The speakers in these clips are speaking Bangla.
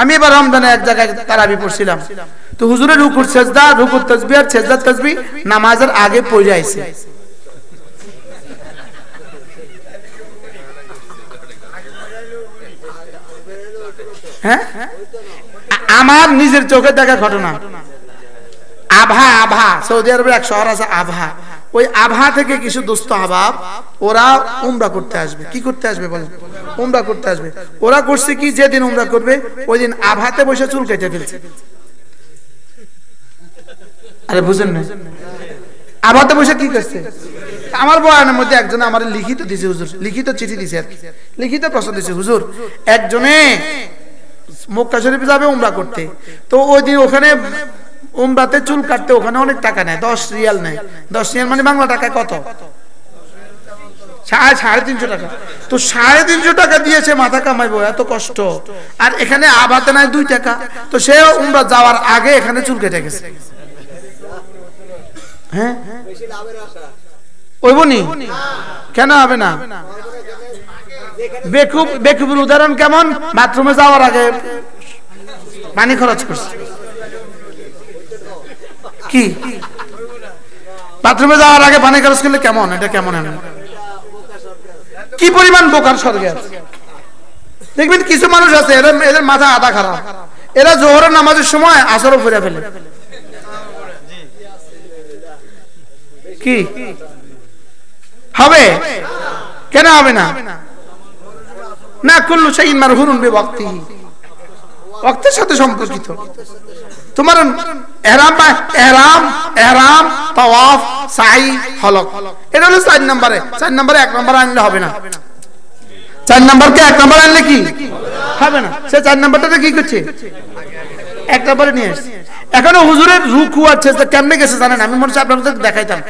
আমি এবার রমজানে এক জায়গায় তারাবি পড়ছিলাম, তো হুজুরের রুকুর সেজদা, রুকুর তাসবিহ আর সেজদার তাসবিহ নামাজের আগে পড়ে আইছে। হ্যাঁ, আমার নিজের চোখে দেখা ঘটনা। আভা সৌদি আরবের এক শহর আছে আভা, ওই আভা থেকে কিছু দোস্ত আহবাব ওরা উমরা করতে আসবে। কি করতে আসবে বলেন? উমরা করতে আসবে। ওরা করছে কি, যেদিন উমরা করবে ওই দিন আভাতে বসে চুল কেটে ফেলছে। আরে বুঝেন না, আভাতে বসে কি করছে? আমার বয়ানের মধ্যে একজনে আমার লিখিত দিছে, হুজুর লিখিত চিঠি দিছে আর কি, লিখিত প্রশ্ন দিছে, হুজুর একজনে মক্কা শরীফে যাবে উমরা করতে, তো ওই দিন ওখানে উমরাতে চুল কাটতে ওখানে অনেক টাকা নেয়, 10 রিয়াল নেয়। 10 রিয়াল মানে বাংলা টাকায় কত? 350 টাকা। তো 350 টাকা দিয়েছে, মাথা কামাইবো, এত কষ্ট। আর এখানে আবাতে নাই 2 টাকা, তো সে উমরা যাওয়ার আগে এখানে চুল কেটে গেছে। হ্যাঁ, ওইবনি কেন হবে না? বেকুবের উদাহরণ কেমন? বাথরুমে যাওয়ার আগে পানি খরচ করছে। কি বাথরুমে যাওয়ার আগে পানি খরচ করলে কেমন? এটা কেমন? কি পরিমাণ বোকার স্বর্গে আছে দেখবেন। কিছু মানুষ আছে এদের মাথা আধা খারাপ, এরা জোহরের নামাজের সময় আসরও ফিরে ফেলে। কি হবে? কেন হবে না? না, কুল্লু শাইইন মারহুনুন বিওয়াক্তিহি, ওয়াক্তের সাথে সম্পর্কিত। তোমার ইহরাম তাওয়াফ সাই হলক, এটা হলো 4 নম্বরে। 4 নম্বরে 1 নম্বর আনলে হবে না। 4 নম্বরকে 1 নম্বর আনলে কি হবে না? সে 4 নম্বরটাতে কি করছে? 1 নম্বরে নিয়ে আসছে। এখনো হুজুরের রুকু আর সিজদা কেমনে গেছে জানেন? আমি মনে হচ্ছে আপনাদের দেখাইতাম।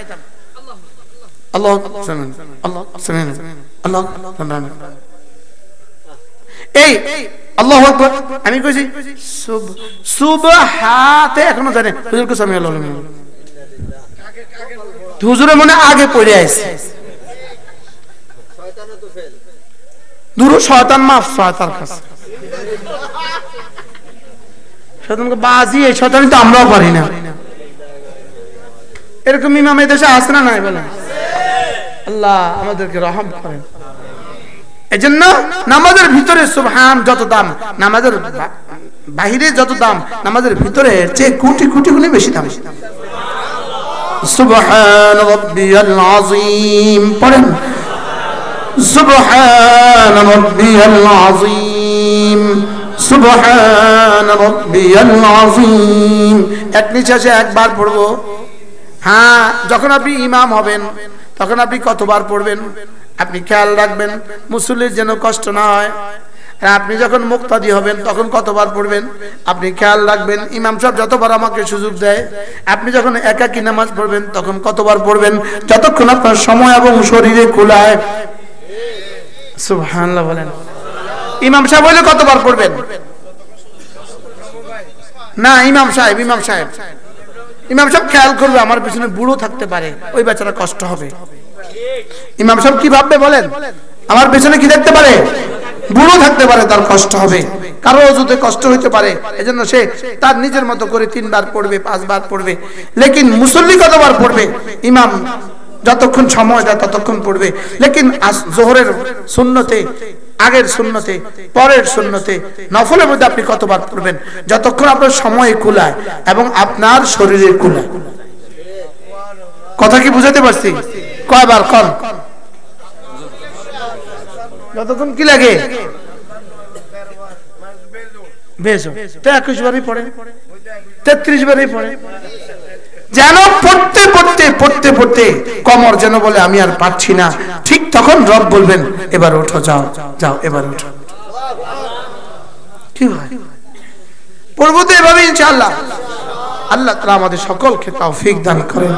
আল্লাহ আল্লাহ আল্লাহ এই আল্লাহু আকবার, আমি কইছি সুবহাতে এখনো জানে হুজুর কো সামি আল্লাহু আলাইহি, হুজুরের মনে আগে পড়ে আইছে। শয়তানও তো ফেল, দূর শয়তান মাফ শয়তান কাছে, শয়তানকে বাজি, এই শয়তানি তো আমরাও পারি না। এরকম ইমাম এই দেশে আছে না নাই বলেন? আল্লাহ আমাদেরকে রহম করেন। এজন্য নামাজের ভিতরে সুবহান যত দাম, নামাজের বাহিরে যত দাম, নামাজের ভিতরে চেয়ে কোটি কোটি গুণে বেশি দাম। সুবহান রাব্বিয়াল আযীম পড়েন, সুবহান রাব্বিয়াল আযীম, সুবহান রাব্বিয়াল আযীম। এক নিঃশ্বাসে একবার পড়বো। হ্যাঁ, যখন আপনি ইমাম হবেন তখন আপনি কতবার পড়বেন আপনি খেয়াল রাখবেন, মুসল্লির যেন কষ্ট না হয়। আর আপনি যখন মুক্তাদি হবেন তখন কতবার পড়বেন আপনি খেয়াল রাখবেন। ইমাম সাহেব যতবার আমাকে সুযোগ দেয়, আপনি যখন একাকী নামাজ পড়বেন তখন কতবার পড়বেন, যতক্ষণ আপনার সময় এবং শরীরে কুলায়। সুবহানাল্লাহ বলেন। ইমাম সাহেব হইলে কতবার পড়বেন? না, ইমাম সাহেব খেয়াল করবে আমার পিছনে বুড়ো থাকতে পারে, ওই বেচারা কষ্ট হবে। ইমাম সাহেব কি ভাববে বলেন? আমার পেছনে কি দেখতে পারে? বুড়ো থাকতে পারে, তার কষ্ট হবে, কারো অযুতে কষ্ট হইতে পারে। এজন্য সে তার নিজের মতো করে 3 বার পড়বে, 5 বার পড়বে। লেকিন মুসল্লি কতবার পড়বে? ইমাম যতক্ষণ সময় দেয় ততক্ষণ পড়বে। লেকিন জোহরের সুন্নতে, আগের সুন্নতে, পরের সুন্নতে, নফলের মধ্যে আপনি কতবার পড়বেন? যতক্ষণ আপনার সময় কুলায় এবং আপনার শরীরে কুলায়। কথা কি বুঝাতে পারছি? কয়বার কর? যতক্ষণ কি লাগে? বেশ 21 বারই পড়ে, 33 বারই পড়ে, যেন পড়তে পড়তে পড়তে পড়তে কমর যেন বলে আমি আর পারছি না। ঠিক তখন রব বলবেন এবার ওঠো, যাও যাও, এবার ওঠো। কি হয়? পড়বো তো এভাবে ইনশাআল্লাহ। আল্লাহ তাআলা আমাদের সকলকে তৌফিক দান করেন।